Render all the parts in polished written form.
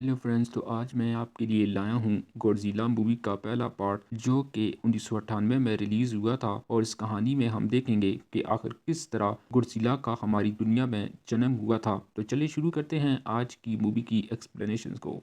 Hello friends, तो आज मैं आपके लिए लाया हूँ गॉडजिला मूवी का पहला पार्ट जो कि 1998 में रिलीज़ हुआ था। और इस कहानी में हम देखेंगे कि आखिर किस तरह गॉडजिला का हमारी दुनिया में जन्म हुआ था। तो चलिए शुरू करते हैं आज की मूवी की एक्सप्लेनेशन को।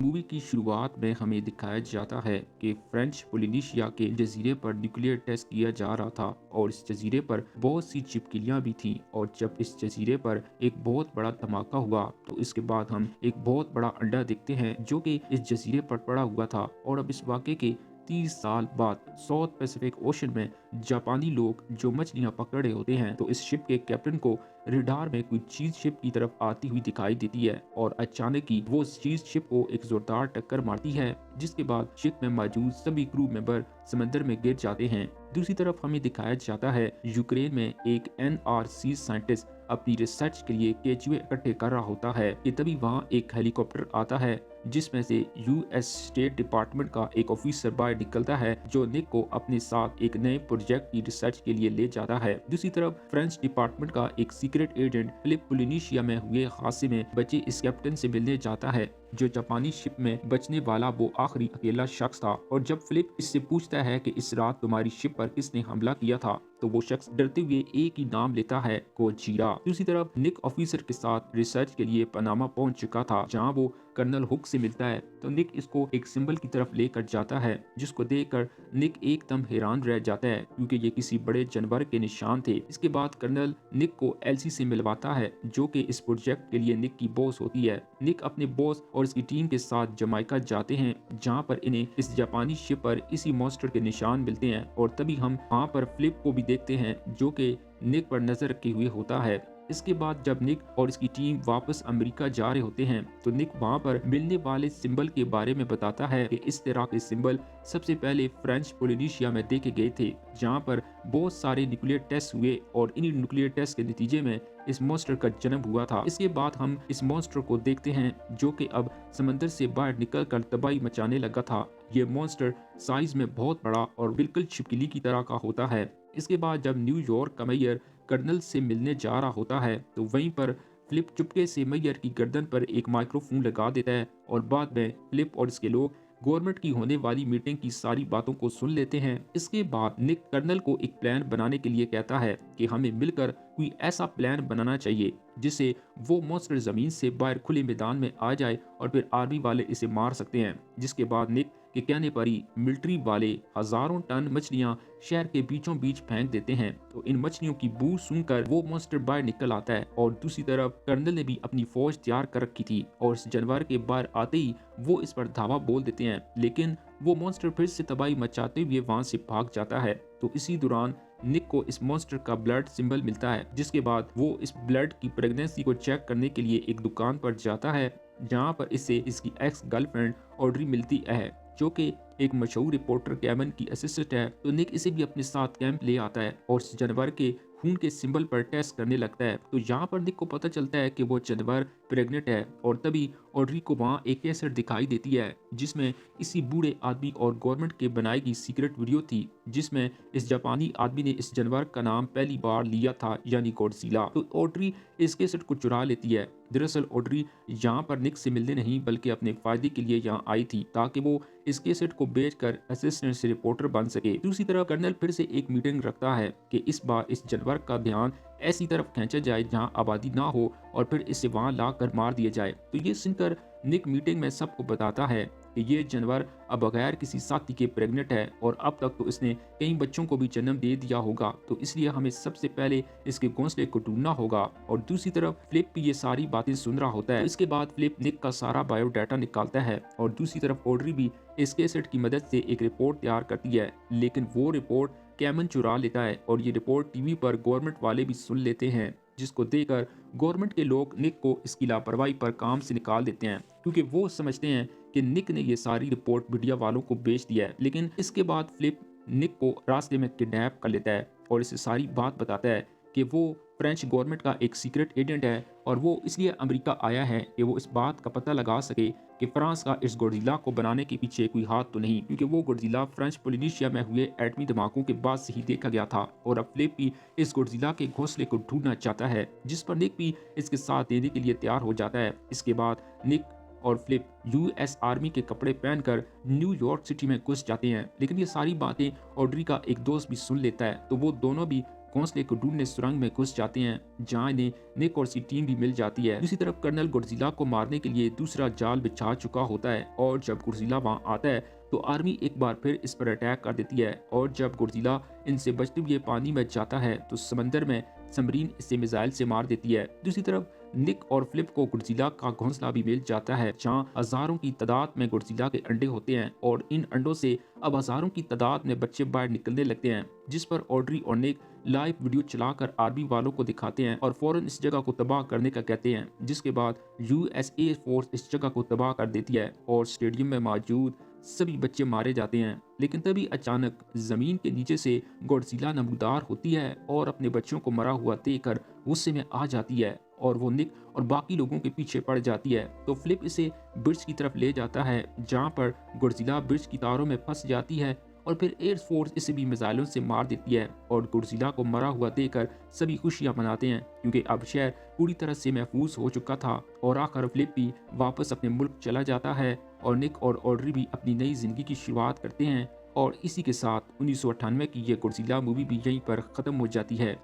मूवी की शुरुआत में हमें दिखाया जाता है कि फ्रेंच पोलिनेशिया के जजीरे पर न्यूक्लियर टेस्ट किया जा रहा था और इस जजीरे पर बहुत सी छिपकलियां भी थीं। और जब इस जजीरे पर एक बहुत बड़ा धमाका हुआ तो इसके बाद हम एक बहुत बड़ा अंडा देखते हैं जो कि इस जजीरे पर पड़ा हुआ था। और अब इस वाक़े के 30 साल बाद साउथ पैसिफिक ओशन में जापानी लोग जो मछलियां पकड़ रहे होते हैं, तो इस शिप के कैप्टन को रडार में कोई चीज शिप की तरफ आती हुई दिखाई देती है और अचानक ही वो चीज शिप को एक जोरदार टक्कर मारती है, जिसके बाद शिप में मौजूद सभी क्रू मेंबर समंदर में गिर जाते हैं। दूसरी तरफ हमें दिखाया जाता है यूक्रेन में एक एनआरसी साइंटिस्ट अपनी रिसर्च के लिए केचुए इकट्ठे कर रहा होता है कि तभी वहाँ एक हेलीकॉप्टर आता है जिसमें से यूएस स्टेट डिपार्टमेंट का एक ऑफिसर बाहर निकलता है जो निक को अपने साथ एक नए प्रोजेक्ट की रिसर्च के लिए ले जाता है। दूसरी तरफ फ्रेंच डिपार्टमेंट का एक सीक्रेट एजेंट फिलिप पोलिनेशिया में हुए हादसे में बचे इस कैप्टन से मिलने जाता है जो जापानी शिप में बचने वाला वो आखिरी अकेला शख्स था। और जब फिलिप इससे पूछता है कि इस रात तुम्हारी शिप पर किसने हमला किया था, तो वो शख्स डरते हुए एक ही नाम लेता है, गोजीरा। दूसरी तरफ निक ऑफिसर के साथ रिसर्च के लिए पनामा पहुंच चुका था जहां वो कर्नल हुक से मिलता है। तो निक इसको एक सिंबल की तरफ लेकर जाता है जिसको देखकर निक एकदम हैरान रह जाता है क्योंकि ये किसी बड़े जानवर के निशान थे। इसके बाद कर्नल निक को एल्सी से मिलवाता है जो कि इस प्रोजेक्ट के लिए निक की बॉस होती है। निक अपने बॉस और इसकी टीम के साथ जमाइका जाते हैं जहां पर इन्हें इस जापानी शिप पर इसी मॉन्स्टर के निशान मिलते हैं। और तभी हम वहां पर फ्लिप को भी देखते हैं जो कि निक पर नजर रखे हुए होता है। इसके बाद जब निक और इसकी टीम वापस अमेरिका जा रहे होते हैं तो निक वहां पर मिलने वाले सिंबल के बारे में बताता है कि इस तरह के सिंबल सबसे पहले फ्रेंच पोलिनेशिया में देखे गए थे जहां पर बहुत सारे न्यूक्लियर टेस्ट हुए और इन्हीं न्यूक्लियर टेस्ट के नतीजे में इस मॉन्स्टर का जन्म हुआ था। इसके बाद हम इस मॉन्स्टर को देखते हैं जो कि अब समंदर से बाहर निकलकर तबाही मचाने लगा था। ये मॉन्स्टर साइज में बहुत बड़ा और बिल्कुल छिपकली की तरह का होता है। इसके बाद जब न्यूयॉर्क का मेयर कर्नल से मिलने जा रहा होता है तो वहीं पर फिलिप चुपके से मेयर की गर्दन पर एक माइक्रोफोन लगा देता है और बाद में फिलिप और इसके लोग गवर्नमेंट की होने वाली मीटिंग की सारी बातों को सुन लेते हैं। इसके बाद निक कर्नल को एक प्लान बनाने के लिए कहता है कि हमें मिलकर कोई ऐसा प्लान बनाना चाहिए जिससे वो मॉन्स्टर जमीन से बाहर खुले मैदान में आ जाए और फिर आर्मी वाले इसे मार सकते हैं। जिसके बाद निक के कहने पर ही मिलिट्री वाले हजारों टन मछलियां शहर के बीचों बीच फेंक देते हैं। तो इन मछलियों की बू सुनकर वो मॉन्स्टर बाहर निकल आता है और दूसरी तरफ कर्नल ने भी अपनी फौज तैयार कर रखी थी और इस जानवर के बाहर आते ही वो इस पर धावा बोल देते हैं, लेकिन वो मॉन्स्टर फिर से तबाही मचाते हुए वहां से भाग जाता है। तो इसी दौरान निक को इस मॉन्स्टर का ब्लड सिंबल मिलता है जिसके बाद वो इस ब्लड की प्रेगनेंसी को चेक करने के लिए एक दुकान पर जाता है जहां पर इसे इसकी एक्स गर्लफ्रेंड ऑड्री मिलती है जो कि एक मशहूर रिपोर्टर कैमन की असिस्टेंट है। तो निक इसे भी अपने साथ कैंप ले आता है और इस जानवर के खून के सिंबल पर टेस्ट करने लगता है। तो यहाँ पर निक को पता चलता है कि वो जानवर प्रेग्नेंट है और तभी ऑड्री को वहाँ एक कैसेट दिखाई देती है जिसमें इसी बूढ़े आदमी और गवर्नमेंट के बनाई गई सीक्रेट वीडियो थी जिसमें इस जापानी आदमी ने इस जानवर का नाम पहली बार लिया था यानी गॉडजिला। तो ऑड्री इस कैसेट को चुरा लेती है। दरअसल ऑड्री यहाँ पर निक से मिलने नहीं बल्कि अपने फायदे के लिए यहाँ आई थी ताकि वो इस कैसेट को बेचकर असिस्टेंट से रिपोर्टर बन सके। दूसरी तरफ कर्नल फिर से एक मीटिंग रखता है कि इस बार इस जानवर का ध्यान ऐसी तरफ खींचा जाए जहां आबादी ना हो और फिर इसे वहां लाकर मार दिया जाए। तो ये सुनकर निक मीटिंग में सबको बताता है कि ये जानवर अब बगैर किसी साथी के प्रेग्नेंट है और अब तक तो इसने कई बच्चों को भी जन्म दे दिया होगा, तो इसलिए हमें सबसे पहले इसके घोंसले को ढूंढना होगा। और दूसरी तरफ फ्लिप भी ये सारी बातें सुन रहा होता है। तो इसके बाद फ्लिप निक का सारा बायोडाटा निकालता है और दूसरी तरफ ऑड्री भी इस कैसेट की मदद से एक रिपोर्ट तैयार करती है, लेकिन वो रिपोर्ट कैमन चुरा लेता है और ये रिपोर्ट टीवी पर गवर्नमेंट वाले भी सुन लेते हैं जिसको देखकर गवर्नमेंट के लोग निक को इसकी लापरवाही पर काम से निकाल देते हैं क्योंकि वो समझते हैं कि निक ने ये सारी रिपोर्ट मीडिया वालों को बेच दिया है। लेकिन इसके बाद फ्लिप निक को रास्ते में किडनैप कर लेता है और इसे सारी बात बताता है कि वो फ्रेंच गवर्नमेंट का एक सीक्रेट एजेंट है और वो इसलिए अमेरिका आया है कि वो इस बात का पता लगा सके कि फ्रांस का इस गोडजिला को बनाने के पीछे कोई हाथ तो नहीं, क्योंकि वो गोडजिला फ्रेंच पोलिनेशिया में हुए एटमी धमाकों के बाद से ही देखा गया था। और अब फ्लिप भी इस गोडजिला के घोंसले को ढूंढना चाहता है, जिस पर निक भी इसके साथ देने के लिए तैयार हो जाता है। इसके बाद निक और फ्लिप यूएस आर्मी के कपड़े पहनकर न्यूयॉर्क सिटी में घुस जाते हैं, लेकिन ये सारी बातें ऑड्री का एक दोस्त भी सुन लेता है, तो वो दोनों भी घोंसले को ढूंढने सुरंग में घुस जाते हैं, जहां इन्हें निक और उसकी टीम भी मिल जाती है। दूसरी तरफ कर्नल गोडजिला को मारने के लिए दूसरा जाल बिछा चुका होता है, और जब गोडजिला वहां आता है तो आर्मी एक बार फिर इस पर अटैक कर देती है। और जब गोडजिला इनसे बचते हुए पानी में जाता है तो समंदर में सबमरीन इसे मिसाइल से मार देती है। दूसरी तरफ निक और फ्लिप को गोडजिला का घोंसला भी मिल जाता है, जहां हजारों की तादाद में गोडजिला के अंडे होते हैं, और इन अंडों से अब हजारों की तादाद में बच्चे बाहर निकलने लगते हैं, जिस पर ऑड्री और निक लाइव वीडियो चलाकर आर्मी वालों को दिखाते हैं और फौरन इस जगह को तबाह करने का कहते हैं, जिसके बाद यूएसए फोर्स इस जगह को तबाह कर देती है और स्टेडियम में मौजूद सभी बच्चे मारे जाते हैं। लेकिन तभी अचानक जमीन के नीचे से गॉडजिला नमूदार होती है और अपने बच्चों को मरा हुआ देखकर गुस्से में आ जाती है, और वो निक और बाकी लोगों के पीछे पड़ जाती है। तो फ्लिप इसे ब्रिज की तरफ ले जाता है, जहां पर गॉडजिला ब्रिज की तारों में फंस जाती है, और फिर एयर फोर्स इसे भी मिसाइलों से मार देती है। और गॉडजिला को मरा हुआ देखकर सभी खुशियां मनाते हैं, क्योंकि अब शहर पूरी तरह से महफूज हो चुका था। और आखिर फ्लिप भी वापस अपने मुल्क चला जाता है, और निक और ऑड्री भी अपनी नई जिंदगी की शुरुआत करते हैं। और इसी के साथ 1998 की ये गॉडजिला मूवी भी यहीं पर ख़त्म हो जाती है।